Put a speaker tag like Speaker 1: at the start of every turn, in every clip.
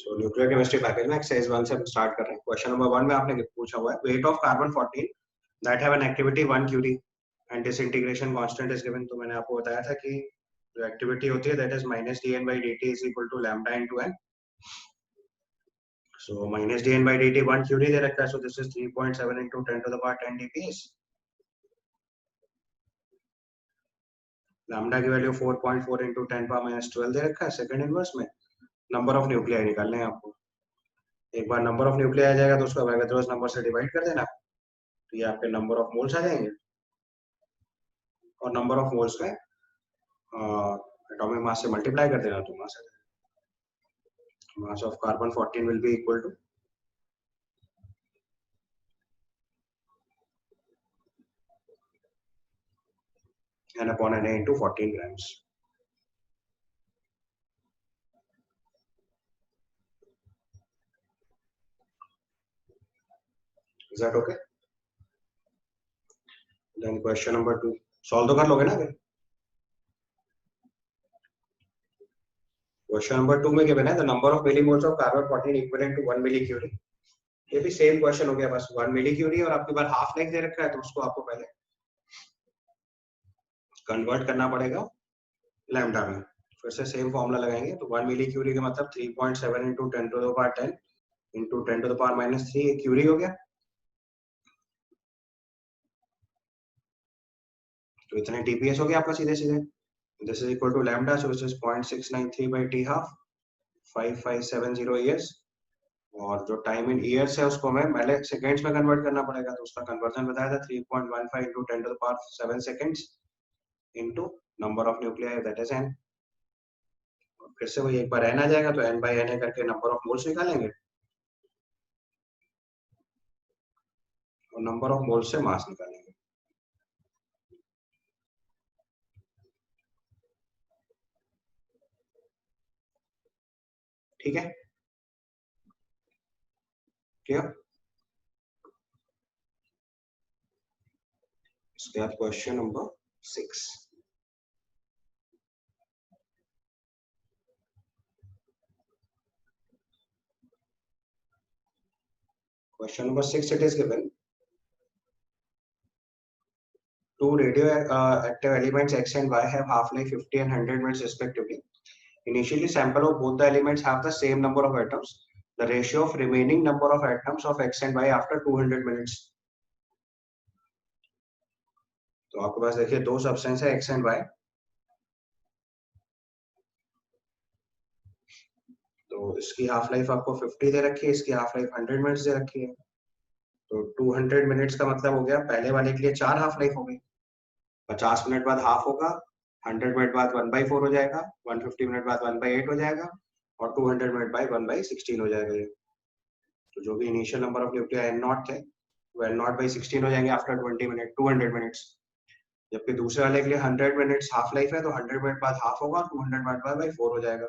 Speaker 1: सो nuclear chemistry package में exercise 1 से start कर रहे हैं। क्वेश्चन नंबर 1 में आपने पूछा हुआ है weight of carbon 14 that have an activity 1 curie and disintegration constant is given. तो मैंने आपको बताया था कि जो एक्टिविटी होती है that is -dn/dt is equal to lambda into n। So -dn/dt 1 curie दे रखा है, so this is 3.7 into 10 to the power 10 dps। Lambda की वैल्यू 4.4 into 10 power -12 दे रखा है। सेकंड इनवर्स में नंबर ऑफ न्यूक्लियाई निकालने हैं आपको। एक बार नंबर ऑफ न्यूक्लियाई आ जाएगा तो उसको एवोगैड्रोस नंबर से डिवाइड कर देना, तो ये आपके नंबर ऑफ मोल्स आ जाएंगे। और नंबर ऑफ मोल्स का एटॉमिक मास से मल्टीप्लाई कर देना तो मास आ जाएगा। Mass of carbon 14 will be equal to n/Na into 14 grams। Is that okay? Then question number 2 solve तो कर लोगे ना। क्वेश्चन नंबर 2 में गिवन है the number of millimoles of carbon 14 equivalent to 1 millicurie. ये भी सेम क्वेश्चन हो गया, बस 1 मिली क्यूरी और आपके पास हाफ लाइफ दे रखा है, तो उसको आपको पहले कन्वर्ट करना पड़ेगा लैम्डा में। फिर से सेम फॉर्मूला लगाएंगे, तो 1 मिली क्यूरी का मतलब 3.7 into 10 to the power 10 into 10 to the power -3 Curie हो गया। तो इतने dps हो गया आपका सीधे सीधे। This is equal to lambda, so this is 0.693 by t half 5570 years। और जो टाइम इन ईयर्स है उसको हमें पहले सेकंड्स में कन्वर्ट करना पड़ेगा, तो उसका कन्वर्जन बताया था 3.15 into 10 to the power 7 seconds into number of nuclei that is n। फिर से वही एक बार n आ जाएगा तो n/Na करके नंबर ऑफ मोल्स निकालेंगे और नंबर ऑफ मोल्स से मास निकालेंगे। ठीक है, क्लियर। इसके बाद question number 6। Question number 6, it is given two radioactive elements X and Y have half-life 50 and 100 minutes respectively. Initially, sample of both the elements have the same number of atoms. The ratio of remaining number of atoms of X and Y after 200 minutes. तो आपके पास देखिए दो substance है X and Y। तो इसकी half life आपको 50 दे रखी है, इसकी हाफ लाइफ 100 मिनट्स दे रखी है। तो 200 मिनट्स का मतलब हो गया पहले वाले के लिए 4 हाफ लाइफ हो गई। 50 मिनट बाद हाफ होगा, 100 मिनट बाद 1/4 हो जाएगा, 150 मिनट बाद 1/8 हो जाएगा और 200 मिनट बाद 1/16 हो जाएगा ये। तो जो भी initial number of nuclei n0 थे वो n0/16 हो जाएंगे आफ्टर 200 मिनट्स। जबकि दूसरे वाले के लिए 100 मिनट्स हाफ लाइफ है, तो 100 मिनट बाद हाफ होगा और 200 मिनट बाद 1/4 हो जाएगा,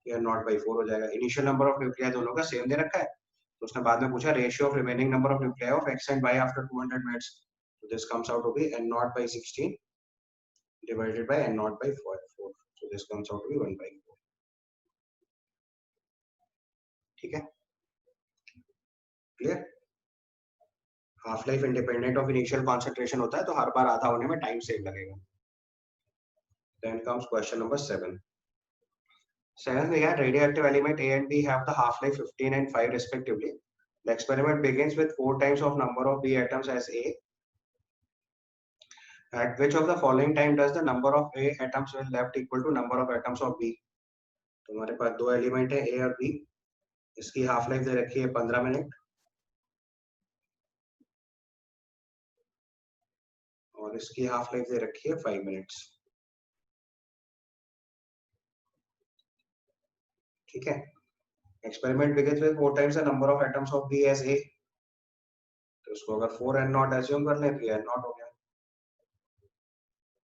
Speaker 1: ये n0/4 हो जाएगा। इनिशियल नंबर ऑफ न्यूक्लियाई दोनों का सेम दे रखा है, तो उसने बाद में पूछा ratio of remaining number of nuclei of x and y after 200 minutes. तो this comes out to be n0/16 divided by n0/4, so this comes out to be 1/4। ठीक है, clear. Half life independent of initial concentration होता है, तो हर बार आधा होने में टाइम सेम लगेगा। Then comes question number 7। 7 में यार radioactive element A and B have the half life 15 and 5 respectively. The experiment begins with 4 times of number of B atoms as A. At which of the following time does the number of A atoms will left equal to number of atoms of B? तो हमारे पास दो element है A और B, इसकी half life दे रखी है 15 minute और इसकी हाफ लाइफ दे रखी है 5 मिनट्स। ठीक है, experiment begins with 4 times the number of atoms of B as A। तो उसको अगर 4 n0 एज्यूम कर लें तो ये n0 हो गया।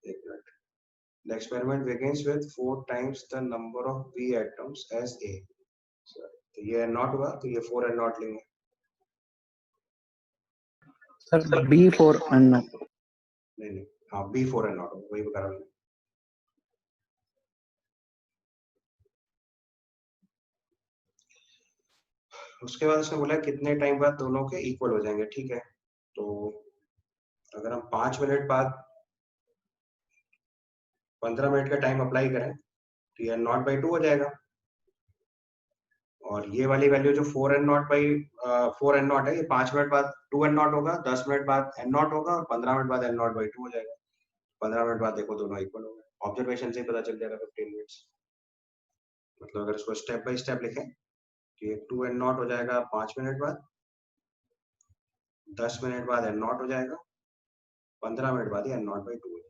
Speaker 1: एक minute, the experiment begins with 4 times the number of B atoms as A। तो ये n0 हुआ, तो ये 4 n0 लेंगे।
Speaker 2: Sir B4 n0।
Speaker 1: नहीं, हाँ B4 n0 वही बता रहा हूँ। उसके बाद उसने बोला कितने टाइम बाद दोनों के इक्वल हो जाएंगे, ठीक है। तो अगर हम 5 मिनट बाद 15 मिनट का टाइम अप्लाई करें तो ये n0/2 हो जाएगा, और ये वाली वैल्यू जो 4n0 है, ये 5 मिनट बाद 2n0 होगा, 10 मिनट बाद n0 होगा, और 15 मिनट बाद n0/2 हो जाएगा। 15 मिनट बाद देखो दोनों इक्वल हो गए, ऑब्जर्वेशन से ही पता चल जाएगा 15 मिनट्स। मतलब अगर इसको स्टेप बाय स्टेप लिखें कि 2n0 हो जाएगा 5 मिनट बाद, 10 मिनट बाद n0 हो जाएगा, 15 मिनट बाद ही n0/2 हो जाएगा।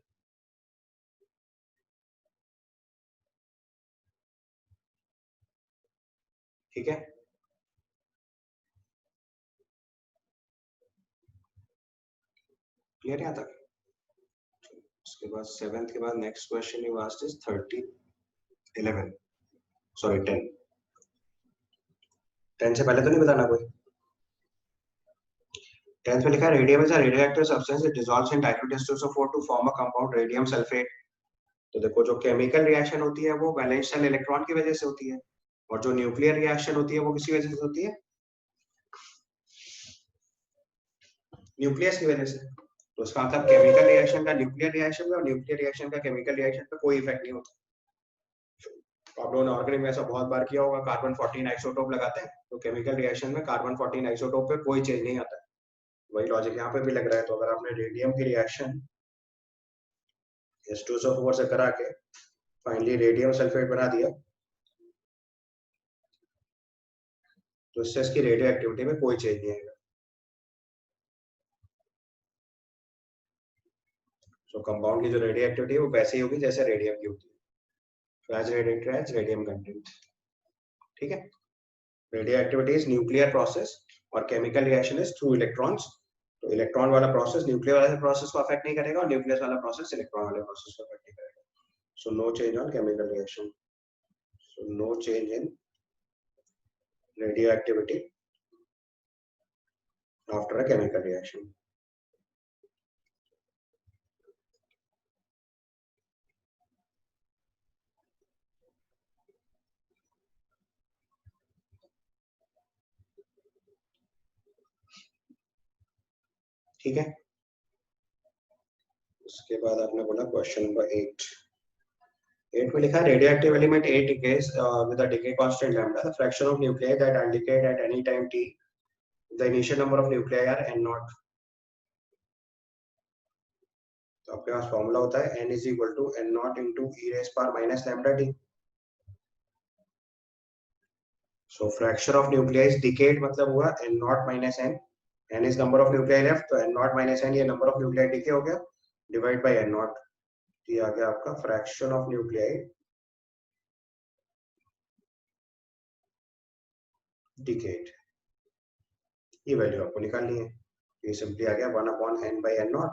Speaker 1: ठीक है, क्लियर यहाँ तक? उसके बाद 7th के बाद next question you asked is 11 sorry 10 से पहले तो नहीं बताना कोई। 10th में लिखा है radium is a radioactive substance it dissolves in diluted H2SO4 to form a compound radium sulphate. तो देखो जो केमिकल रिएक्शन होती है वो वैलेंस शेल इलेक्ट्रॉन की वजह से होती है, और जो न्यूक्लियर रिएक्शन होती है वो किसी वजह से होती है, न्यूक्लियस की वजह से। तो उसका मतलब केमिकल रिएक्शन का न्यूक्लियर रिएक्शन में और न्यूक्लियर रिएक्शन का केमिकल रिएक्शन पे कोई इफेक्ट नहीं होता। तो आप लोगों ने ऑर्गेनिक में ऐसा बहुत बार किया होगा, कार्बन 14 आइसोटोप लगाते हैं तो केमिकल रिएक्शन में कार्बन 14 आइसोटोप पे कोई चेंज नहीं आता है। वही लॉजिक यहाँ पे भी लग रहा है। तो अगर आपने रेडियम की रिएक्शन H2SO4 से करा के फाइनली रेडियम सल्फेट बना दिया, तो इससे इसकी रेडियो एक्टिविटी में कोई चेंज नहीं आएगा। तो कंपाउंड की जो रेडियो एक्टिविटी है वो वैसे ही होगी जैसे रेडियम की होती है, as radiated as radium content. ठीक है, radioactivity is nuclear process और chemical reaction is through electrons. तो इलेक्ट्रॉन वाला प्रोसेस न्यूक्लियर वाले प्रोसेस को अफेक्ट नहीं करेगा, और न्यूक्लियस वाला प्रोसेस इलेक्ट्रॉन वाले प्रोसेस को अफेक्ट नहीं करेगा। So no change on chemical reaction, so no change in radioactivity after a chemical reaction. ठीक है, उसके बाद आपने बोला क्वेश्चन नंबर 8 में लिखा है radioactive element A decays with a decay constant lambda, the fraction of nuclei that are decayed at any time t, the initial number of nuclei are n0। तो आपके पास फॉर्मूला होता है n is equal to n0 into e raised power minus lambda t। so fraction of nuclei is decayed मतलब हुआ n0 minus n, n is number of nuclei left, तो n0 minus n ये number of nuclei decay हो गया, divide by n0, ये आ गया आपका fraction of nuclei decayed। ये वैल्यू आपको निकालनी है, ये सिंपली आ गया 1/n/n0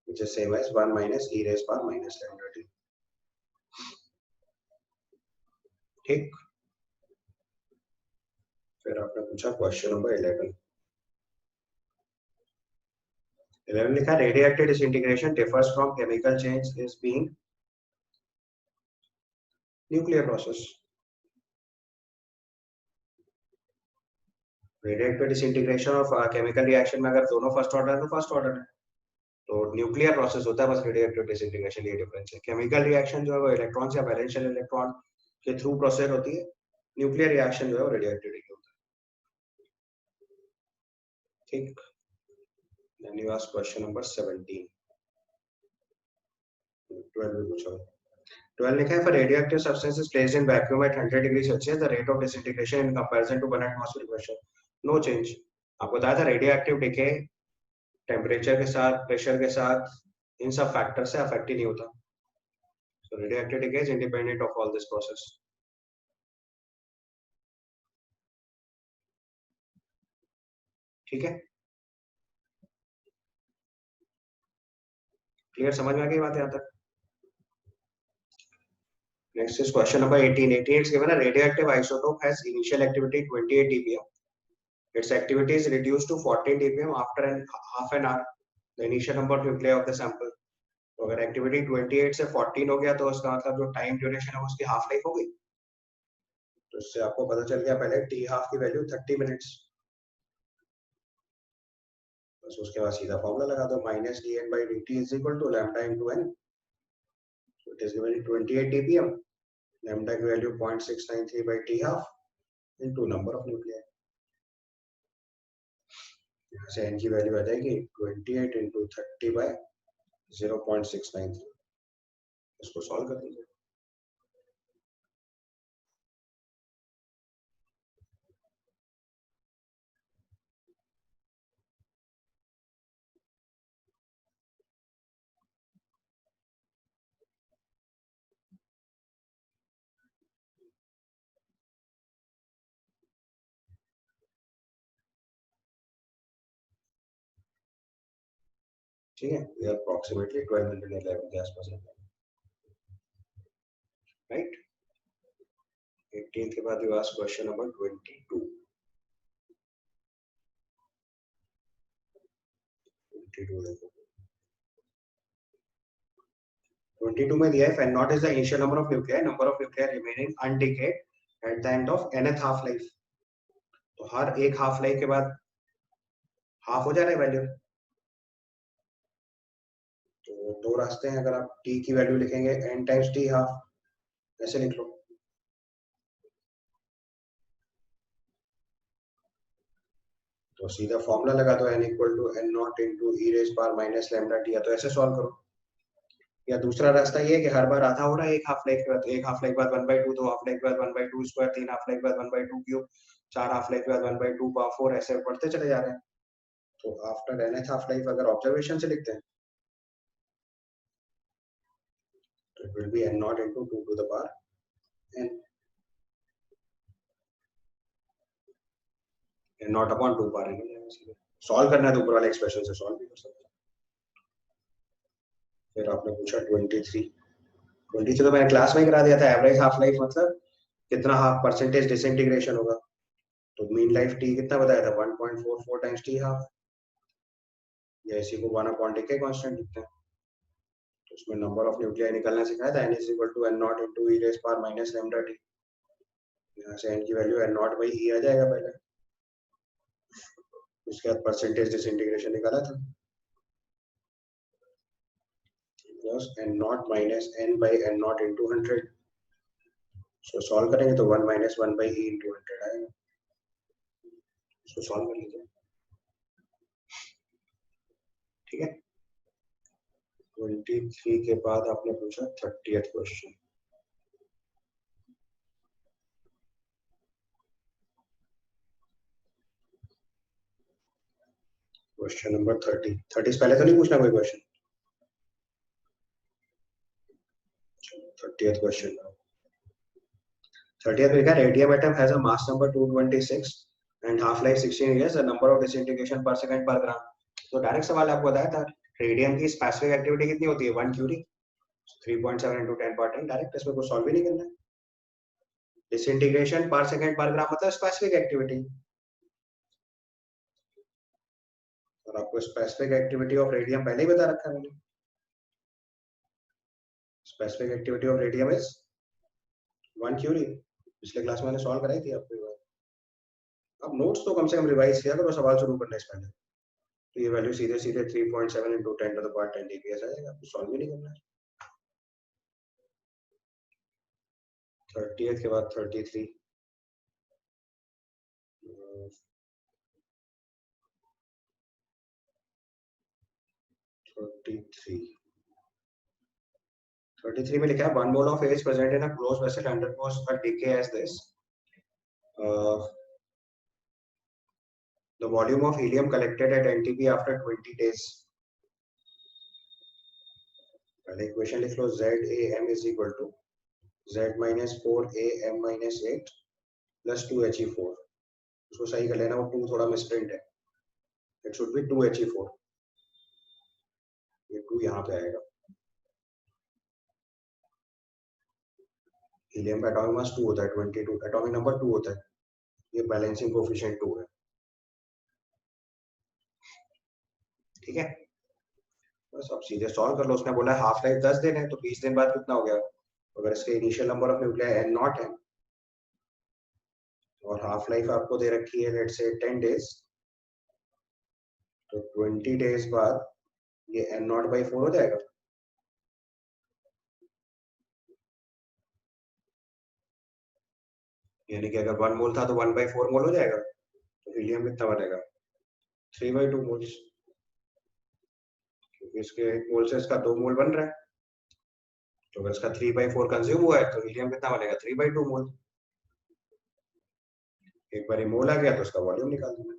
Speaker 1: which is same as 1 minus e raised power minus lambda t। ठीक, फिर आपने पूछा क्वेश्चन नंबर 11 लिखा radioactive disintegration differs from chemical change is being nuclear process. Radioactive disintegration of chemical reaction में अगर दोनों फर्स्ट ऑर्डर है तो फर्स्ट ऑर्डर है, तो न्यूक्लियर प्रोसेस होता है बस रेडियोएक्टिव डिसइंटीग्रेशन, ये डिफरेंस है। केमिकल रिएक्शन जो है वो इलेक्ट्रॉन या वैलेंस शेल इलेक्ट्रॉन के थ्रू प्रोसेस होती है, न्यूक्लियर रिएक्शन जो है वो रेडियोएक्टिविटी की होता है। ठीक, then you ask question number 17। 12 में पूछा 12 लिखा है for radioactive substances placed in vacuum at 100 degree Celsius the rate of disintegration in comparison to 1 atmospheric pressure no change। आपको बताया था रेडियो एक्टिव डिके टेम्परेचर के साथ, प्रेशर के साथ, इन सब फैक्टर से अफेक्ट ही नहीं होता। so radioactive decay is independent of all this process। ठीक है, क्लियर, समझ में आ गई बात यहाँ तक? Next is question number 18. 18 is given a radioactive isotope has initial activity 28 dpm. Its activity is reduced to 14 dpm after half an hour. The initial number of nuclei of the sample। तो अगर activity 28 से 14 हो गया तो उसका मतलब जो time duration है उसकी हाफ लाइफ हो गई। तो इससे आपको पता चल गया पहले टी हाफ की वैल्यू 30 मिनट्स। बस उसके बाद सीधा फॉर्मूला लगा दो, minus D N by D t is equal to lambda into N. It is given 28 dpm, lambda की value 0.693 by t half into number of nuclei. यहाँ से एन की वैल्यू आ जाएगी 28 इंटू 30 बाई 0.693। इसको सॉल्व कर दीजिए। ठीक है, ये अप्रोक्सीमेटली 1211 के आसपास है, राइट। 18 के बाद यू आस्क क्वेश्चन नंबर 22। 22 देखो, 22 में दिया है N not is the initial number of nuclei remaining undecayed at the end of nth half life. तो हर एक हाफ लाइफ के बाद हाफ हो जा रहा है वैल्यू। तो दो रास्ते हैं, अगर आप t की वैल्यू लिखेंगे n टाइम्स t हाफ, ऐसे लिख लो। तो सीधा फॉर्मूला लगा दो n equal to n not into e raise power minus lambda t, या तो ऐसे सॉल्व करो। या दूसरा रास्ता ये है कि हर बार आधा हो रहा है एक हाफ लाइफ के बाद, एक हाफ लाइफ के बाद 1/2, दो हाफ लाइफ के बाद 1/2 स्क्वायर, तीन हाफ लाइफ के बाद 1/2 क्यूब, चार हाफ लाइफ के बाद 1/2 पावर 4, ऐसे बढ़ते चले जा रहे हैं। तो आफ्टर nth हाफ लाइफ अगर ऑब्जर्वेशन से लिखते हैं तो it will be n not into 2 to the power n, n not upon 2 power n। Solve करना है तो ऊपर वाले एक्सप्रेशन से सॉल्व भी कर सकते हैं। फिर आपने पूछा 23 तो मैंने क्लास में ही करा दिया था। एवरेज हाफ लाइफ मतलब कितना हाफ परसेंटेज डिसइंटीग्रेशन होगा। तो मीन लाइफ टी कितना बताया था, 1.44 टाइम्स टी हाफ, या इसी को 1 के कांस्टेंट लिखते हैं। तो उसमें नंबर ऑफ न्यूक्लियाई निकालना सिखाया था, n is equal to n not into e raise power minus lambda t. यहाँ से n की value n not by e आ जाएगा पहले, उसके बाद परसेंटेज डिसइंटीग्रेशन निकाला था, plus n not minus n by n not into 100। So solve करेंगे तो 1 माइनस 1 बाई ई इंटू 100 आएगा। इसको सॉल्व कर लीजिए, ठीक है। 23 के बाद आपने पूछा 30th क्वेश्चन। क्वेश्चन नंबर 30 पहले तो नहीं पूछना कोई क्वेश्चन। 30th क्वेश्चन, 30th में लिखा radium atom has a mass number 226 and half life 16 years, the number of disintegration पर सेकंड पर ग्राम। तो डायरेक्ट सवाल आपको बताया था रेडियम की स्पेसिफिक एक्टिविटी कितनी होती है, 1 क्यूरी, 3.7 into 10 पावर 10। डायरेक्ट इसमें कुछ सॉल्व ही नहीं करना है। डिसइंटीग्रेशन पर सेकंड पर ग्राम मतलब स्पेसिफिक एक्टिविटी, और आपको स्पेसिफिक एक्टिविटी ऑफ रेडियम पहले ही बता रखा है मैंने। Specific activity of radium is 1 curie. पिछले क्लास में मैंने सॉल्व कराई थी आपको। अब नोट्स तो कम से कम रिवाइज किया करो सवाल शुरू करने से पहले। तो ये वैल्यू सीधे सीधे 3.7 into 10 to the power 10 dps आ जाएगा, आपको सॉल्व भी नहीं करना है। 30th के बाद 33, 33 में लिखा है 1 mole of A is present in a closed vessel undergoes a decay as this. The volume of helium collected at NTP after 20 days. पहले इक्वेशन लिख लो, ZAM is equal to Z minus 4AM minus 8 plus 2He4। उसको सही कर लेना, वो 2 थोड़ा misprint है, it should be 2He4। ये 2 यहाँ पे आएगा। हीलियम का एटॉमिक मास 2 होता है, 22 एटॉमिक नंबर 2 होता है, ये बैलेंसिंग कोएफिशिएंट 2 है, ठीक है। बस अब सीधे सॉल्व कर लो। उसने बोला हाफ लाइफ 10 दिन है, तो 20 दिन बाद कितना हो गया। अगर इसके initial number of nuclei n not है और हाफ लाइफ आपको दे रखी है लेट्स से 10 डेज, तो 20 डेज बाद ये n0/4 हो जाएगा। यानी कि अगर 1 मोल था तो 1/4 मोल हो जाएगा, तो हीलियम कितना बनेगा 3/2 मोल्स, क्योंकि इसके 1 मोल से इसका 2 मोल बन रहा है, तो अगर इसका 3/4 कंज्यूम हुआ है तो हीलियम कितना बनेगा 3/2 मोल। एक बार ये मोल आ गया तो उसका वॉल्यूम निकाल देना,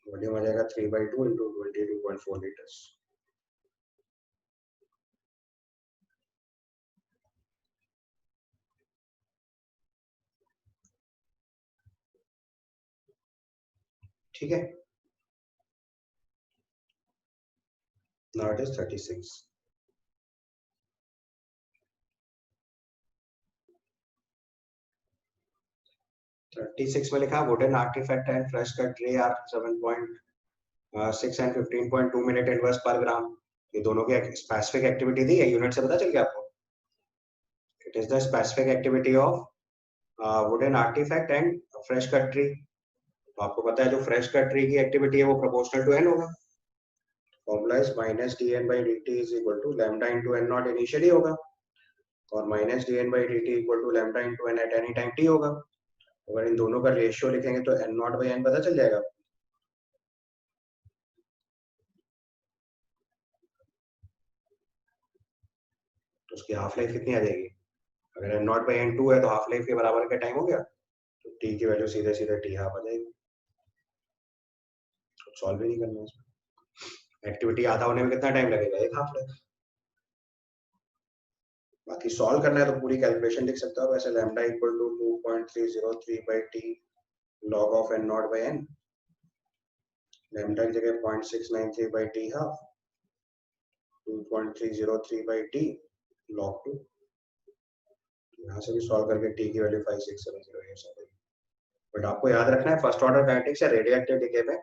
Speaker 1: वॉल्यूम आ जाएगा 3/2 इंटू 22.4 लीटर्स। ठीक है, नाउ इट इज 36। 36 में लिखा wooden artefact and fresh cut tree are 7.6 and 15.2 minute inverse per gram. ये दोनों की स्पेसिफिक एक्टिविटी दी है, यूनिट से पता चल गया आपको। It is the specific activity of wooden artefact and fresh cut tree. तो आपको पता है जो फ्रेश कट ट्री की एक्टिविटी है वो प्रोपोर्शनल टू एन होगा। Formula is minus dn/dt is equal to lambda into N not initially होगा, और minus dn/dt equal to lambda into N at any time t होगा। अगर इन दोनों का रेशियो लिखेंगे तो n0/n पता चल जाएगा। तो उसकी हाफ लाइफ कितनी आ जाएगी, अगर n0/n 2 है तो हाफ लाइफ के बराबर का टाइम हो गया, तो t की वैल्यू सीधे सीधे t हाफ आ जाएगी। कुछ सॉल्व ही नहीं करना इसमें, एक्टिविटी आधा होने में कितना टाइम लगेगा, एक हाफ लाइफ। बाकी सॉल्व करना है तो पूरी कैलकुलेशन लिख सकते हो वैसे, lambda equal to 2.303/t log of n0/n, lambda की जगह 0.693/t हाफ, 2.303/t log 2। यहाँ से भी सॉल्व करके t की वैल्यू 5670 है। बट आपको याद रखना है फर्स्ट ऑर्डर काइनेटिक्स या रेडियोएक्टिव डिके में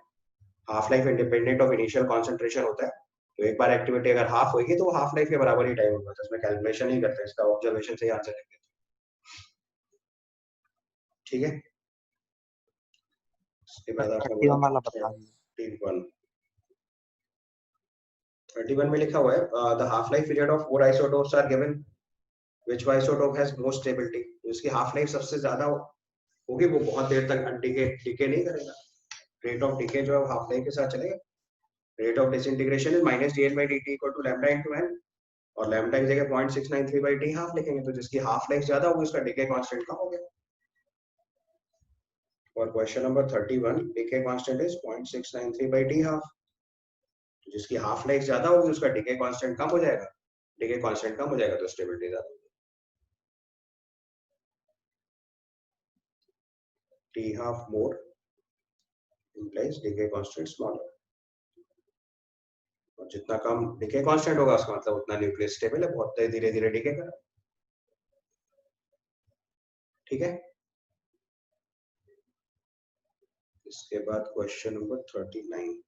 Speaker 1: half life independent of initial concentration होता है। तो एक बार एक्टिविटी अगर हाफ होगी तो हाफ लाइफ के बराबर ही टाइम होगा, तो इसमें कैलकुलेशन नहीं करते, इसका ऑब्जर्वेशन से ही आंसर लिखते। ठीक है, इसके बाद आपने बोला
Speaker 2: 31 वाला बता दीजिए।
Speaker 1: 31 में लिखा हुआ है the half life period of 4 isotopes are given, which isotope has most stability. तो इसकी हाफ लाइफ सबसे ज्यादा होगी, वो बहुत देर तक डिके नहीं करेगा, रेट ऑफ डिके जो है हाफ लाइफ के साथ चलेगा। Rate of disintegration is minus dn/dt equal to lambda into n, और लैम्डा की जगह 0.693/t हाफ लिखेंगे, तो जिसकी हाफ लाइफ ज्यादा होगी उसका डिके कांस्टेंट कम हो गया। और question number 31 decay constant is 0.693/t half, जिसकी हाफ लाइफ ज्यादा होगी उसका डिके कांस्टेंट कम हो जाएगा, डिके कांस्टेंट कम हो जाएगा तो स्टेबिलिटी ज्यादा होगी। t half more implies decay constant smaller, और जितना कम डिके कांस्टेंट होगा उसका मतलब उतना न्यूक्लियस स्टेबल है, बहुत धीरे धीरे डिके कर रहा है। ठीक है, इसके बाद क्वेश्चन नंबर 39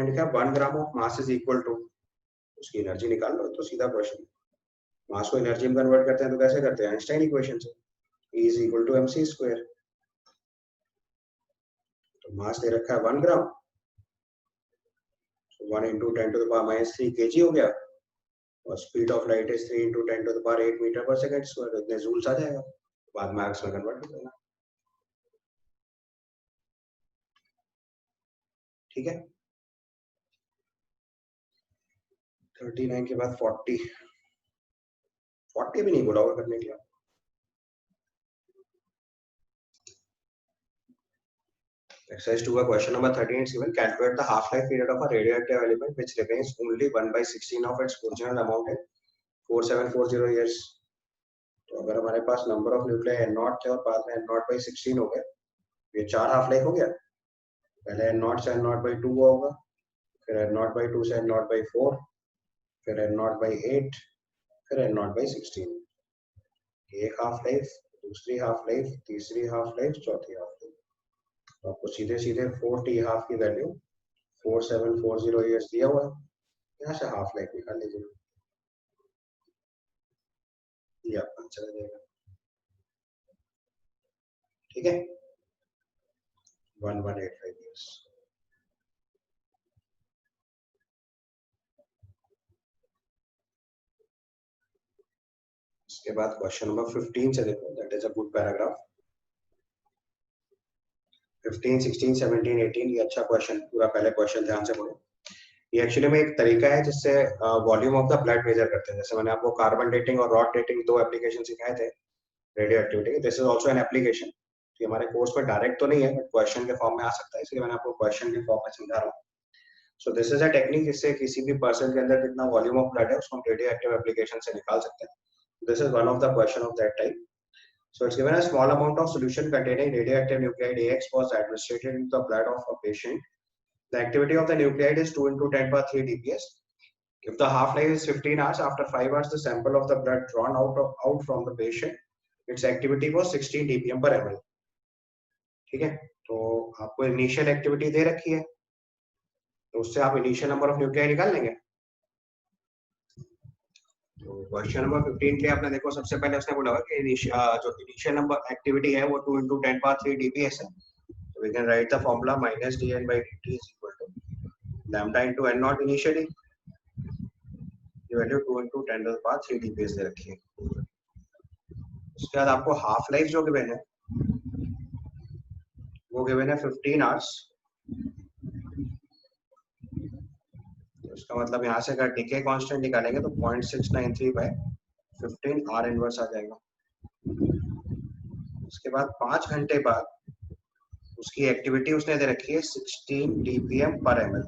Speaker 1: लिखा 1 gram of mass is equal to, उसकी एनर्जी निकाल लो, तो सीधा क्वेश्चन। मास को एनर्जी में कन्वर्ट करते हैं तो कैसे करते हैं, आइंस्टाइन इक्वेशन से, E is equal to mc square. तो मास दे रखा है 1 ग्राम, 1 into 10 to the power minus 3 kg हो गया, और speed of light is 3 into 10 to the power 8 metre per second square, इतने जूल्स आ जाएगा, बाद में मार्क्स में कन्वर्ट कर देना। ठीक है, 39 के बाद 40 भी नहीं बोला होगा करने के लिए। Exercise 2 का question number 38 given, calculate the half life period of a radioactive element which remains only 1/16 of its original amount in 4740 years। तो अगर हमारे पास नंबर ऑफ न्यूक्लियाई n0 थे और बाद में n0/16 हो गए, ये 4 हाफ लाइफ हो गया। पहले n0 से n0/2 होगा, फिर n0/2 से n0/4, फिर n0/8, फिर n0/16। एक हाफ लाइफ, दूसरी हाफ लाइफ, तीसरी हाफ लाइफ, चौथी हाफ लाइफ। तो आपको सीधे सीधे 4t हाफ की वैल्यू 4740 ईयर्स दिया हुआ है, यहाँ से हाफ लाइफ निकाल लीजिए। ये आपका आंसर आ जाएगा। ठीक है, 1185 years। इसके बाद क्वेश्चन नंबर 15 से देखो, that is a good paragraph. 15, 16, 17, 18 ये अच्छा क्वेश्चन, पूरा पहले क्वेश्चन ध्यान से पढ़ो। ये एक्चुअली में एक तरीका है जिससे volume of the blood measure करते हैं। जैसे मैंने आपको कार्बन डेटिंग और रॉड डेटिंग दो एप्लीकेशन सिखाए थे रेडियो एक्टिविटी के। This is also an application. ये हमारे कोर्स में डायरेक्ट तो नहीं है, बट क्वेश्चन के फॉर्म में आ सकता है, इसलिए मैंने आपको क्वेश्चन के फॉर्म में समझा रहा हूँ। सो दिस इज अ टेक्निक जिससे किसी भी पर्सन के अंदर कितना वॉल्यूम ऑफ ब्लड है उसको हम रेडियो एक्टिव एप्लीकेशन से निकाल सकते हैं। This is one of the question of that type. So it's given a small amount of solution containing radioactive nuclide AX was administered into the blood of a patient. The activity of the nuclide is 2 into 10 power 3 dps. If the half-life is 15 hours, after 5 hours, the sample of the blood drawn out from the patient, its activity was 16 dpm per ml. ठीक है, तो आपको initial activity दे रखी है, तो उससे आप initial number of nuclei निकाल लेंगे। तो क्वेश्चन नंबर 15 के आपने देखो, सबसे पहले उसने बोला कि जो इनिशियल नंबर एक्टिविटी है वो 2 into 10 power 3 dps है। So we can write the formula minus dn by dt is equal to lambda into n naught initially, ये value 2 into 10 to the power 3 dps दे रखी है। उसके बाद आपको हाफ लाइफ जो गिवन है वो गिवन है 15 आवर्स। तो इसका मतलब यहाँ से अगर डीके कांस्टेंट निकालेंगे तो 0.693 by 15 आर इनवर्स आ जाएगा। उसके बाद 5 घंटे बाद उसकी एक्टिविटी उसने दे रखी है 16 dpm पर ml।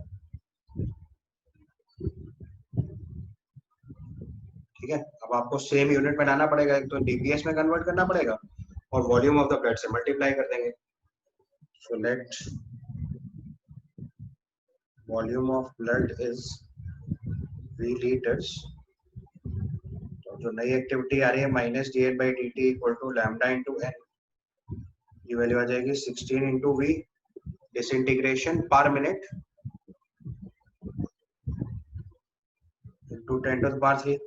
Speaker 1: ठीक है, अब आपको सेम यूनिट में लाना पड़ेगा, एक तो डीपीएस में कन्वर्ट करना पड़ेगा और वॉल्यूम ऑफ द ब्लड से मल्टीप्लाई कर देंगे। So let volume of blood is v liters। तो जो नई एक्टिविटी आ रही है minus D N by D T equal to lambda into N, ये वैल्यू आ जाएगी 16 into V disintegration per minute into 10 to the power 3,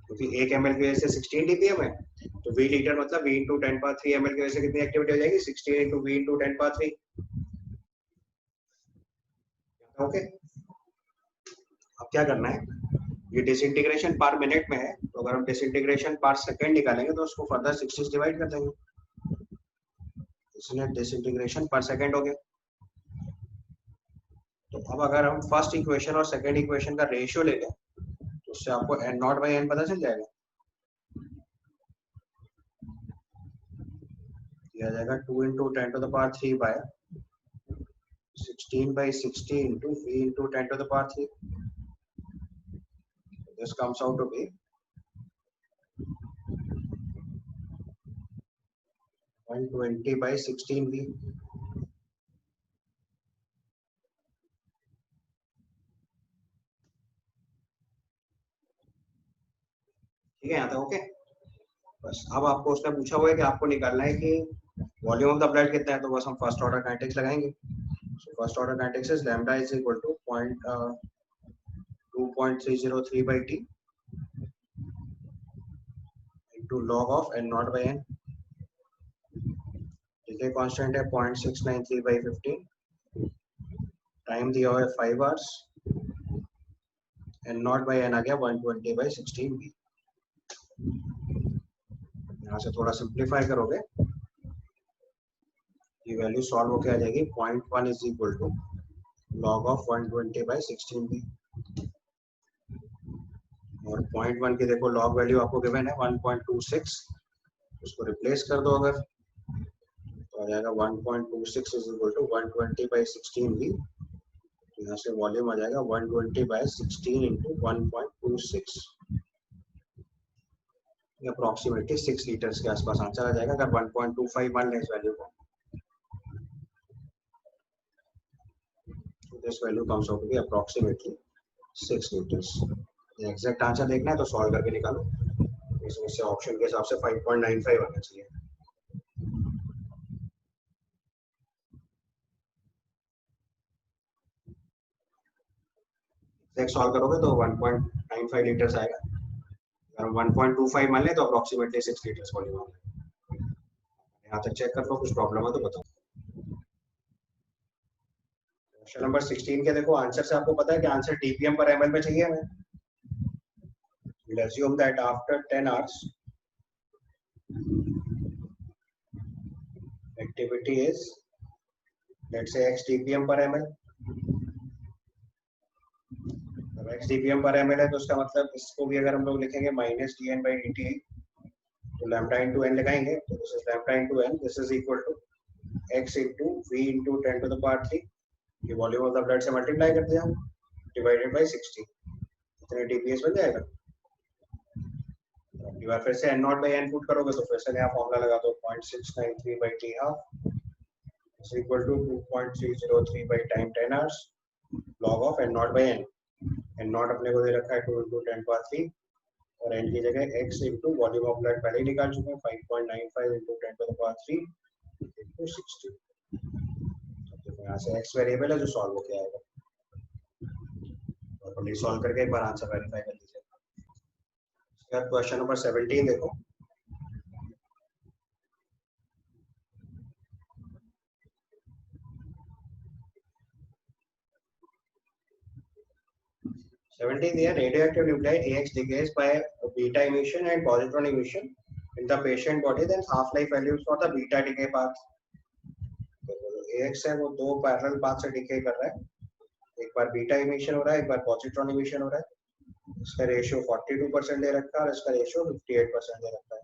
Speaker 1: क्योंकि 1 ml की वजह से 16 dpm है, तो v लीटर मतलब v इंटू 10 पावर 3 ml की वजह से कितनी एक्टिविटी हो जाएगी 16 into v into 10 power 3। Okay, अब क्या करना है, ये डिसइंटीग्रेशन पर मिनट में है, तो अगर हम डिसइंटीग्रेशन पर सेकंड निकालेंगे तो उसको फर्दर 60 से डिवाइड कर देंगे, इसलिए डिसइंटीग्रेशन पर सेकंड हो गया। तो अब अगर हम फर्स्ट इक्वेशन और सेकंड इक्वेशन का रेशियो ले लें तो उससे आपको n नॉट बाई n पता चल जाएगा। ये आ जाएगा 2 into 10 to the power 3 by 16 by 60 into v into 10 to the power 3. This comes out to be 120 by 16v. ठीक है, यहाँ तक ओके। बस अब आपको उसने पूछा हुआ है कि आपको निकालना है कि वॉल्यूम ऑफ द ब्लड कितना है, तो बस हम फर्स्ट ऑर्डर काइनेटिक्स लगाएंगे। So first order kinetics is lambda is equal to 2.303 by t into log of n naught by n। decay constant है 0.693 by 15, टाइम दिया हुआ है 5 hours, n naught by n आ गया 120 by 16v। यहाँ से थोड़ा simplify करोगे, ये वैल्यू सॉल्व होके आ जाएगी 0.1 is equal to log of 120 by 16v। और 0.1 की देखो log वैल्यू आपको गिवन है 1.26, उसको रिप्लेस कर दो अगर, तो आ जाएगा 1.26 is equal to 120 by 16v। तो यहाँ से वॉल्यूम आ जाएगा 120 by 16 इंटू 1.26, अप्रोक्सीमेटली 6 लीटर्स के आसपास आंसर आ जाएगा अगर 1.25 मान लें इस वैल्यू को। This value comes out to be approximately 6 litres. Exact answer देखना है तो सॉल्व करके निकालो, इसमें से ऑप्शन के हिसाब से 5.95 आना चाहिए। एग्जैक्ट सॉल्व करोगे तो 1.95 लीटर्स आएगा। अगर 1.25 मान ले तो अप्रोक्सीमेटली 6 लीटर्स वॉल्यूम होगा। यहाँ तक चेक कर लो, कुछ प्रॉब्लम है तो बताओ। क्वेश्चन नंबर 16 के देखो आंसर से आपको पता है कि आंसर टीपीएम पर एमएल में चाहिए हमें। We'll assume that after 10 hours activity is, let's say, x dpm per ml। अब x dpm per ml है तो उसका मतलब इसको भी अगर हम लोग लिखेंगे minus D N by D T, तो लैम्डा इंटू एन लगाएंगे, तो this is lambda into N, this is equal to x into V into 10 to the power 3, ये वॉल्यूम ऑफ द ब्लड से मल्टीप्लाई कर दिया डिवाइडेड बाई 60, इतने DPS बन जाएगा। अब बार फिर से n not by n put करोगे तो फिर से नया फॉर्मूला लगा दो, 0.693 by t half is equal to 2.303 by time 10 hours log of n naught by n। n naught अपने को दे रखा है 2 into 10 power 3 और n की जगह x into volume of blood पहले ही निकाल चुके हैं, 5.95 into 10 to the power 3 into 60। तो यहाँ से x वेरिएबल है जो सॉल्व हो गया है, और सॉल्व करके एक बार आंसर वेरीफाई कर लीजिए। इसके बाद क्वेश्चन नंबर 17 देखो। Here, radioactive nuclei AX decays by beta emission and positron emission in the patient body, then half-life values for the beta decay path। AX है वो दो पैरेलल पाथ से डिके कर रहा है, एक बार बीटा इमिशन हो रहा है, एक बार पॉजिट्रॉन इमिशन हो रहा है। इसका रेशियो 42% दे रखा है और इसका रेशियो 58% दे रखा है।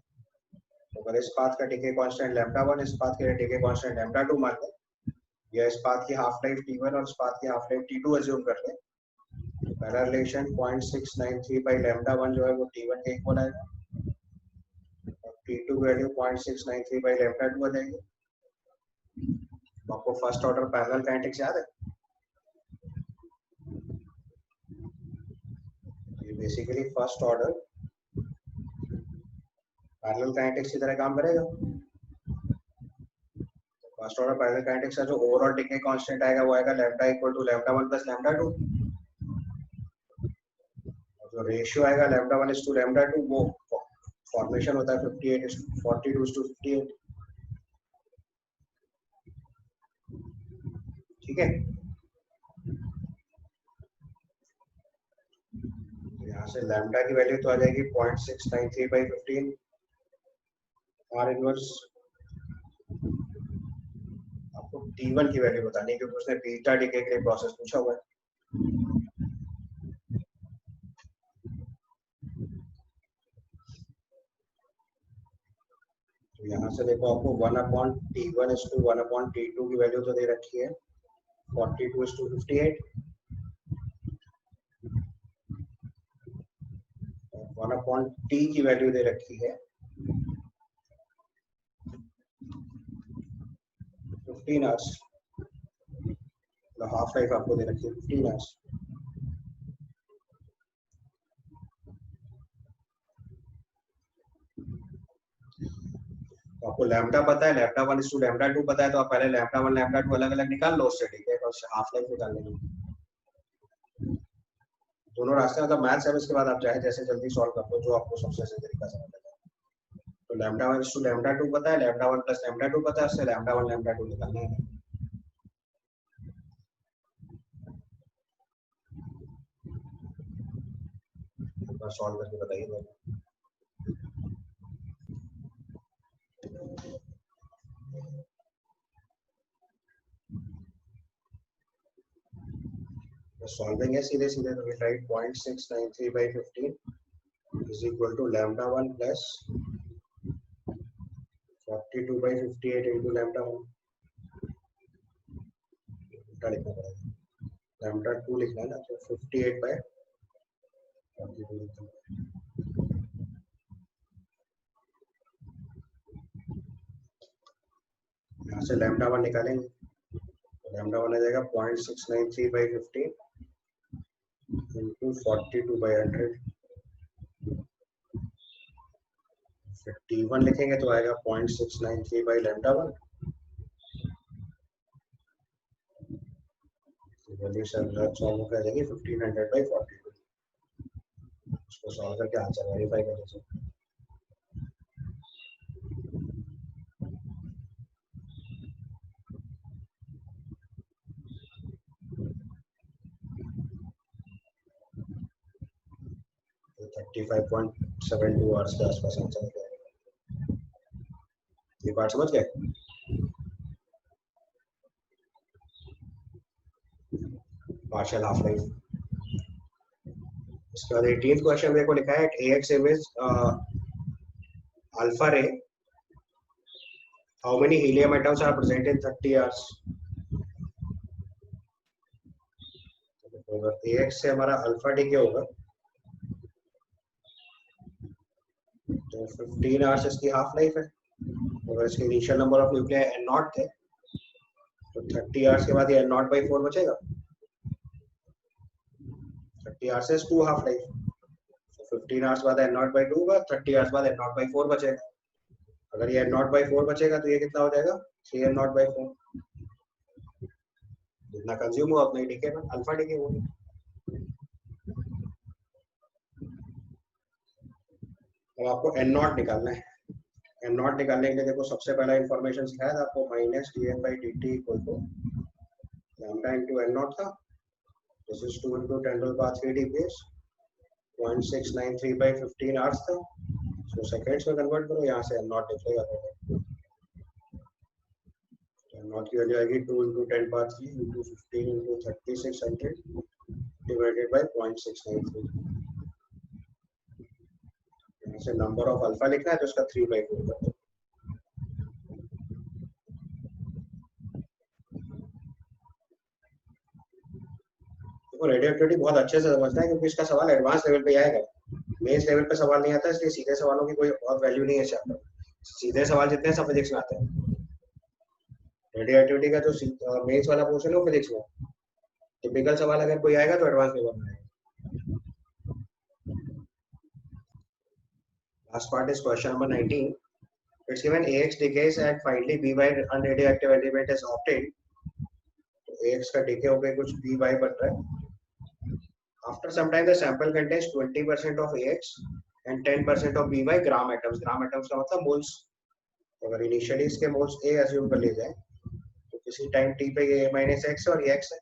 Speaker 1: तो अगर इस पाथ का डिके कांस्टेंट लैम्डा 1, इस पाथ के डिके कांस्टेंट लैम्डा 2 मान लें, या इस पाथ की हाफ लाइफ t1 और इस पाथ की हाफ लाइफ t2 अज्यूम कर लें, पहला रिलेशन 0.693 बाई लैम्डा 1 जो है वो t1 के इक्वल आएगा और t2 की वैल्यू 0.693 बाई लैम्डा 2 आ जाएगी। तो आपको फर्स्ट ऑर्डर पैरेलल काइनेटिक्स याद है? ये basically first order parallel kinetics की तरह काम करेगा। फर्स्ट ऑर्डर पैरेलल काइनेटिक्स का जो ओवरऑल डिके कांस्टेंट आएगा वो आएगा lambda equal to lambda 1 plus lambda 2, जो रेशियो आएगा लैम्डा 1 टू लैम्डा 2 वो फॉर्मेशन होता है 42:58। ठीक है, यहाँ से लैम्डा की वैल्यू तो आ जाएगी 0.693 बाई 15 आर इनवर्स। आपको T1 की वैल्यू बतानी है क्योंकि उसने बीटा डिके के लिए प्रोसेस पूछा हुआ है। तो यहाँ से देखो आपको 1/T1 is to 1/T2 की वैल्यू तो दे रखी है 42:58, 1/T की वैल्यू दे रखी है 15 आवर्स, हाफ लाइफ आपको दे रखी है 15 आवर्स। तो आपको लैम्डा पता है, लैम्डा 1 is to लैम्डा 2 पता है, तो आप पहले लैम्डा 1 लैम्डा 2 अलग अलग निकाल लो उससे, ठीक है, और हाफ लाइफ निकाल लेंगे। दोनों रास्ते मतलब मैथ्स है, इसके बाद आप चाहे जैसे जल्दी सॉल्व कर लो जो आपको सबसे सही तरीका समझ आता है। तो लैम्डा 1 is to लैम्डा 2 पता है, लैम्डा 1 प्लस लैम्डा 2 पता है, उससे लैम्डा 1 लैम्डा 2 निकालना है। एक बार सॉल्व करके बताइए। सॉल्विंग है सीधे सीधे, तो we write 0.693 by 15 is equal to lambda 1 plus 42 by 58 into lambda 1। उल्टा लिखना पड़ेगा, lambda 2 लिखना है ना, तो 58 by 42 लिखना है। यहाँ से lambda 1 निकालेंगे, तो lambda 1 आ जाएगा 0.693 by 15 into 42 by 100। फिर T1 लिखेंगे तो आएगा 0.693 by lambda 1, वैल्यू सॉल्व हो जाएगी 1500 by 42। तो सॉल्व करके आंसर वेरीफाई कर लीजिए। तो 35.72 आवर्स के आसपास आंसर हो जाएगा। ये पार्ट समझ गए? Partial half life. इसके बाद 18th क्वेश्चन देखो लिखा है AX image alpha ray, how many helium atoms are present in 30 hours? अगर AX से हमारा अल्फा डीके होगा तो 15 आवर्स इसकी हाफ लाइफ है। अगर इसके initial number of nuclei N0 थे तो 30 आवर्स के बाद ये N0/4 बचेगा। 30 आवर्स इज 2 हाफ लाइफ, तो 15 आवर्स बाद N0/2 होगा, 30 आवर्स बाद N0/4 बचेगा। अगर ये N0/4 बचेगा तो ये कितना हो जाएगा? 3N0/4। जितना कंज्यूम हुआ उतना ही डीके में अल्फा डीके होगा। अब आपको N0 निकालना है। N0 निकालने के लिए देखो सबसे पहला इंफॉर्मेशन सिखाया था आपको, -dN/dt equal to lambda into N0 था। दिस इज 2 × 10⁻³ dBs, 0.693/15 आवर्स था। सो सेकंड्स में कन्वर्ट करो, यहाँ से N0 निकलेगा। N0 की वैल्यू आएगी 2 × 10⁻³ × 15 × 3600 डिवाइडेड बाय 0.693। यहाँ से नंबर ऑफ अल्फा लिखना है तो उसका 3/4 कर दो। देखो रेडियोएक्टिविटी बहुत अच्छे से समझना है क्योंकि इसका सवाल एडवांस लेवल पे आएगा, मेंस लेवल पे सवाल नहीं आता, इसलिए सीधे सवालों की कोई बहुत वैल्यू नहीं है चैप्टर। सीधे सवाल जितने हैं सब फिजिक्स में आते हैं। रेडियोएक्टिविटी का जो मेंस वाला पोर्शन है वो फिजिक्स में, टिपिकल सवाल अगर कोई आएगा तो एडवांस लेवल में आएगा। Last part is question number 19. It's given AX decays and finally By unradioactive element is obtained. तो AX का decay हो गया कुछ By बन रहा है। After some time the sample contains 20% of AX and 10% of By gram atoms. Gram atoms का मतलब moles. अगर initially इसके moles A assume कर लिए जाए तो किसी time t पे ये A-x और ये x है।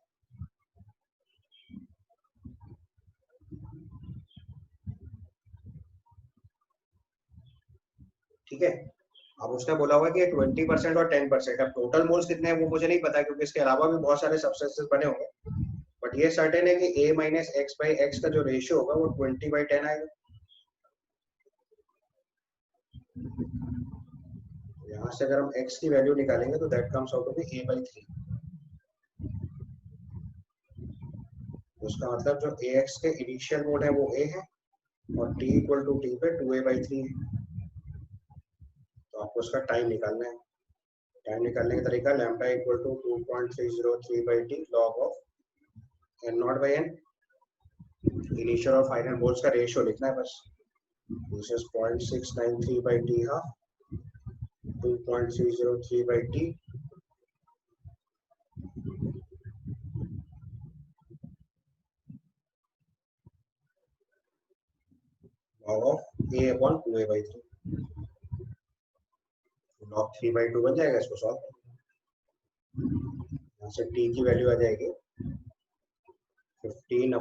Speaker 1: ठीक है, अब उसने बोला हुआ कि 20% और 10%। अब टोटल मोल्स कितने हैं वो मुझे नहीं पता क्योंकि इसके अलावा भी बहुत सारे सब्सटेंसेस बने होंगे, बट ये सर्टेन है कि A-x/x का जो रेशियो होगा वो 20/10 आएगा। यहाँ से अगर हम x की वैल्यू निकालेंगे तो that comes out to be A/3। उसका मतलब जो AX के इनिशियल मोल है वो A है और t = t पे 2A/3 है। तो आपको उसका टाइम निकालना है। टाइम निकालने का तरीका lambda equal to 2.303/t log of N0/n। Initial और फाइनल मोल्स का रेशियो लिखना है बस। This is 0.693/t half 2.303/t log of A/2A/3। log 3/2 बन जाएगा। इसको सॉल्व यहाँ से t की वैल्यू आ जाएगी 15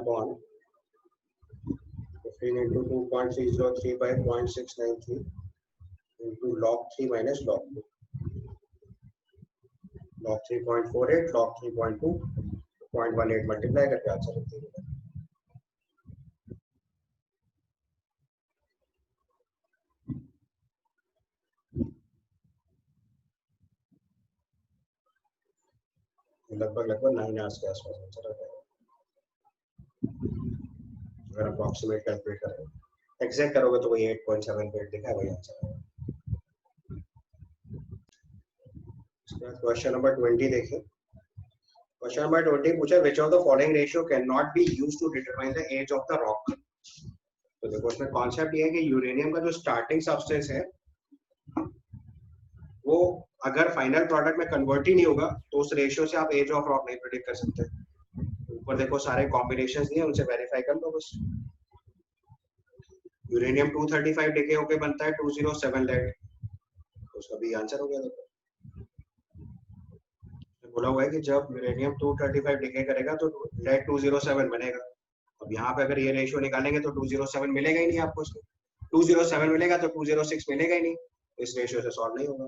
Speaker 1: into 2.303/0.693 into log 3 minus log 2। log 3.48 log 3.2 0.18 multiply करके आंसर लिख दीजिएगा। लगभग 9 आवर्स के आसपास आंसर आ जाएगा अगर अप्रॉक्सीमेट कैलकुलेट करें। एग्जैक्ट करोगे तो वही 8.78 दिखा है, वही आंसर है। क्वेश्चन नंबर 20 देखिए। क्वेश्चन नंबर 20 पूछा which of the following ratio can not be used to determine the age of the rock. तो देखो इसमें कॉन्सेप्ट ये है कि यूरेनियम का जो स्टार्टिंग सब्सटेंस है वो अगर फाइनल प्रोडक्ट में कन्वर्ट ही नहीं होगा तो उस रेशियो से आप एज ऑफ रॉक नहीं प्रेडिक्ट कर सकते। ऊपर देखो सारे कॉम्बिनेशंस दिए, उनसे वेरीफाई कर लो बस। यूरेनियम 235 डिके होके बनता है 207 लेड, तो उसका भी आंसर हो गया। देखो बोला हुआ है कि जब यूरेनियम 235 डिके करेगा तो लेड 207 बनेगा। अब यहाँ पे अगर ये रेशियो निकालेंगे तो 207 मिलेगा ही नहीं आपको, इसमें 207 मिलेगा तो 206 मिलेगा ही नहीं, इस रेशियो से सॉल्व नहीं होगा।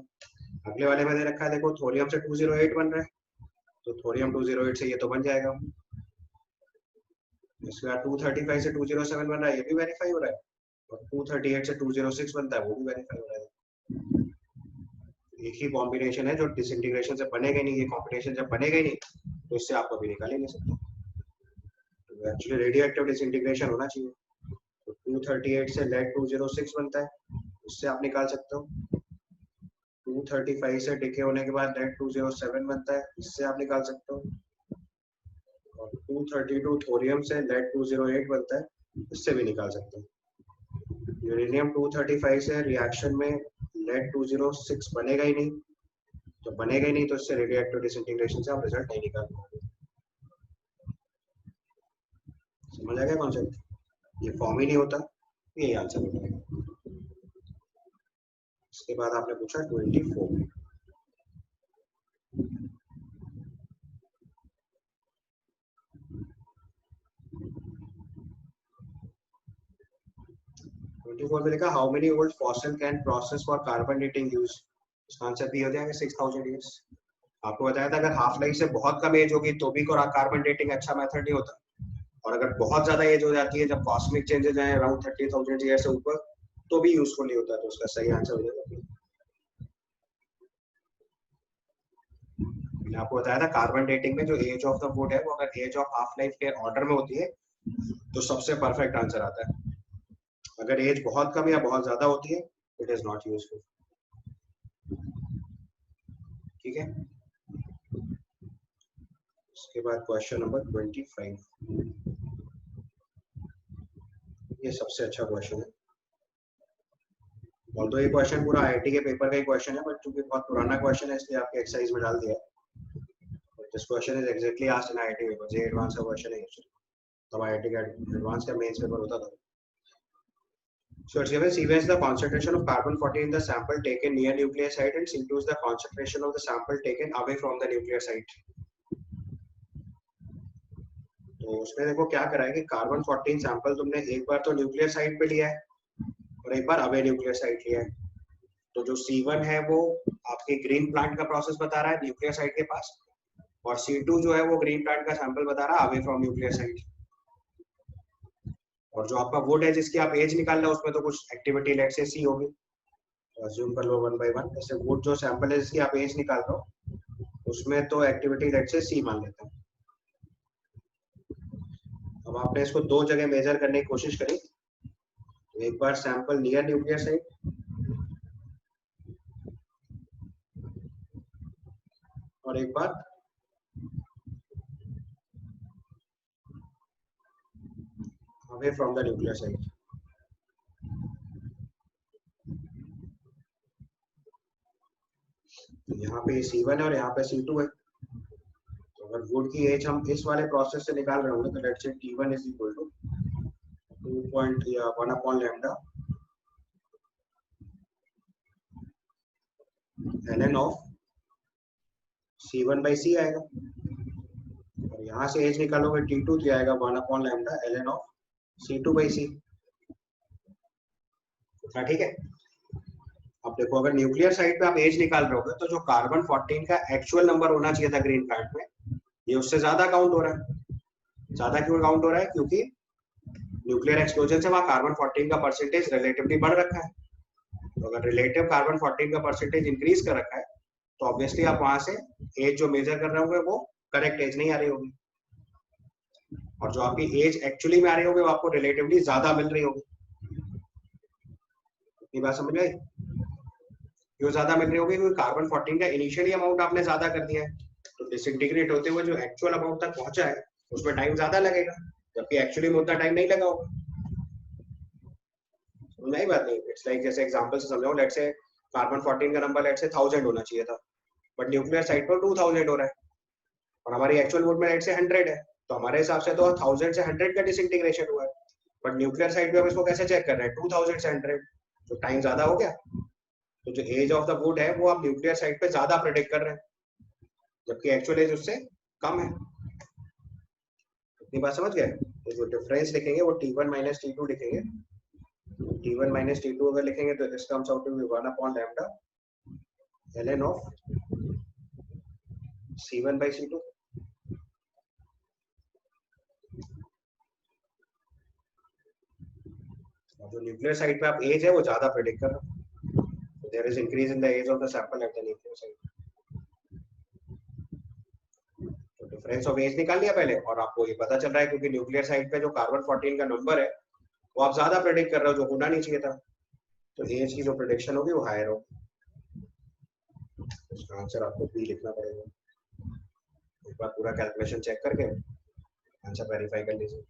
Speaker 1: अगले वाले में दे रखा है, देखो थोरियम से 208 बन रहा है, तो थोरियम 208 से ये तो बन जाएगा। इसके बाद 235 से 207 बन रहा है, ये भी वेरीफाई हो रहा है, और 238 से 206 बनता है, वो भी वेरीफाई हो रहा है। एक ही कॉम्बिनेशन है जो डिसइंटीग्रेशन से बनेगा नहीं, ये कॉम्बिनेशन जब बनेगा ही नहीं तो इससे आप कभी निकाल ही नहीं सकते। तो एक्चुअली रेडियो एक्टिव डिसइंटीग्रेशन होना चाहिए। तो 238 से लेड 206 बनता है, उससे आप निकाल सकते हो। 235 से डिके होने के बाद लेड 207 बनता है, इससे आप निकाल सकते हो। और 232 थोरियम से लेड 208 बनता है, इससे भी निकाल सकते हो। यूरेनियम 235 से रिएक्शन में लेड 206 बनेगा ही नहीं, तो बनेगा ही नहीं तो इससे रेडियो एक्टिव डिसइंटीग्रेशन से आप रिजल्ट नहीं निकाल पाओगे। समझ आ गया कॉन्सेप्ट? ये फॉर्म ही नहीं होता, यही आंसर हो जाएगा। इसके बाद आपने पूछा 24। में लिखा how many old fossil can process for carbon dating use, इसका आंसर भी हो जाएगा 6000 ईयर्स। आपको बताया था अगर हाफ लाइफ से बहुत कम एज होगी तो भी कार्बन डेटिंग अच्छा मेथड नहीं होता, और अगर बहुत ज्यादा एज हो जाती है, जब कॉस्मिक चेंजेस आए अराउंड 30,000 ईयर से ऊपर, तो भी यूजफुल नहीं होता। तो उसका सही आंसर हो जाएगा। मैंने आपको बताया था कार्बन डेटिंग में जो एज ऑफ द वुड है वो अगर एज ऑफ हाफ लाइफ के ऑर्डर में होती है तो सबसे परफेक्ट आंसर आता है। अगर एज बहुत कम या बहुत ज्यादा होती है इट इज नॉट यूजफुल। ठीक है, इसके बाद क्वेश्चन नंबर 25। ये सबसे अच्छा क्वेश्चन है, और तो ये क्वेश्चन पूरा आईआईटी के पेपर का ही क्वेश्चन है, बट चूंकि बहुत पुराना क्वेश्चन है इसलिए आपके एक्सरसाइज में डाल दिया है। This question is exactly asked in IIT paper, ये एडवांस का क्वेश्चन है एक्चुअली, तब आईआईटी का एडवांस का मेंस पेपर होता था। So it's given CW is the concentration of carbon-14 in the sample taken near nuclear site and C2 is the concentration of the sample taken away from the nuclear site. तो उसमें देखो क्या करा है कि कार्बन-14 sample तुमने एक बार तो न्यूक्लियर साइट पे लिया है और एक बार अवे न्यूक्लियर साइट लिया है। तो जो C1 है वो आपके ग्रीन प्लांट का प्रोसेस बता रहा है न्यूक्लियर साइट के पास, और C2 जो है वो ग्रीन प्लांट का सैंपल बता रहा है अवे फ्रॉम न्यूक्लियर साइट। और जो आपका वुड है जिसकी आप एज निकाल रहे हो उसमें तो कुछ एक्टिविटी लेट से सी होगी, तो अज्यूम कर लो 1 by 1। जैसे वुड जो सैंपल है जिसकी आप एज निकाल रहे हो उसमें तो एक्टिविटी लेट से सी मान लेते हैं। अब आपने इसको दो जगह मेजर करने की कोशिश करी, तो एक बार सैंपल नियर न्यूक्लियर साइट और एक बार away from the nuclear site। यहाँ पे C1 है और यहाँ पे C2 है, तो अगर वुड की एज हम इस वाले प्रोसेस से निकाल रहे होंगे तो let's say T1 is equal to 2.1 upon lambda ln of C1 by C आएगा, और यहाँ से एज निकालोगे T2 तो आएगा 1 upon lambda ln of C2 by C। ठीक है, अब देखो अगर न्यूक्लियर साइड पे आप एज निकाल रहे होगे तो जो कार्बन-14 का एक्चुअल नंबर होना चाहिए था ग्रीन प्लांट में, ये उससे ज्यादा काउंट हो रहा है। ज्यादा क्यों काउंट हो रहा है? क्योंकि न्यूक्लियर एक्सप्लोजन से वहां कार्बन-14 का परसेंटेज रिलेटिवली बढ़ रखा है। तो अगर रिलेटिव कार्बन-14 का परसेंटेज इंक्रीज कर रखा है तो ऑब्वियसली आप वहां से एज जो मेजर कर रहे होंगे वो करेक्ट एज नहीं आ रही होगी, और जो आपकी एज एक्चुअली में आ रही होगी वो आपको रिलेटिवली ज्यादा मिल रही होगी। इतनी बात समझ में आई? क्यों ज्यादा मिल रही होगी? क्योंकि कार्बन-14 का इनिशियली अमाउंट आपने ज्यादा कर दिया है, तो डिसइंटीग्रेट होते हुए जो एक्चुअल अमाउंट तक पहुंचा है उसमें टाइम ज्यादा लगेगा, जबकि एक्चुअली में उतना टाइम नहीं लगा होगा। नहीं बात नहीं, इट्स लाइक जैसे एग्जांपल से समझाओ, लेट्स से कार्बन-14 का नंबर लेट्स से 1000 होना चाहिए था, बट न्यूक्लियर साइट पर 2000 हो रहा है, और हमारी एक्चुअल वुड में लेट्स से 100 है, तो हमारे हिसाब से तो 1000 से 100 का डिसइंटीग्रेशन हुआ है। बट न्यूक्लियर साइड पे हम इसको कैसे चेक कर रहे हैं, 2000 से 100, तो टाइम ज्यादा हो गया। तो जो एज ऑफ द वुड है वो आप न्यूक्लियर साइड पे ज्यादा प्रेडिक्ट कर रहे हैं, जबकि एक्चुअल एज उससे कम है। इतनी बात समझ गए? तो जो डिफरेंस लिखेंगे वो T1 माइनस T2 लिखेंगे। T1 माइनस T2 अगर लिखेंगे तो this comes out to be 1 upon lambda ln of C1 by C2। जो न्यूक्लियर साइड पे आप एज है वो ज्यादा प्रेडिक्ट कर रहे हो, so there is increase in the age of the sample at the nuclear site। तो डिफरेंस ऑफ एज निकाल लिया पहले, और आपको ये पता चल रहा है क्योंकि न्यूक्लियर साइड पे जो कार्बन 14 का नंबर है वो आप ज्यादा प्रेडिक्ट कर रहे हो, जो होना नहीं चाहिए था। तो एज की जो प्रेडिक्शन होगी वो हायर होगी। इसका आंसर आपको बी लिखना पड़ेगा। एक बार पूरा कैलकुलेशन चेक करके आंसर वेरीफाई कर लीजिए।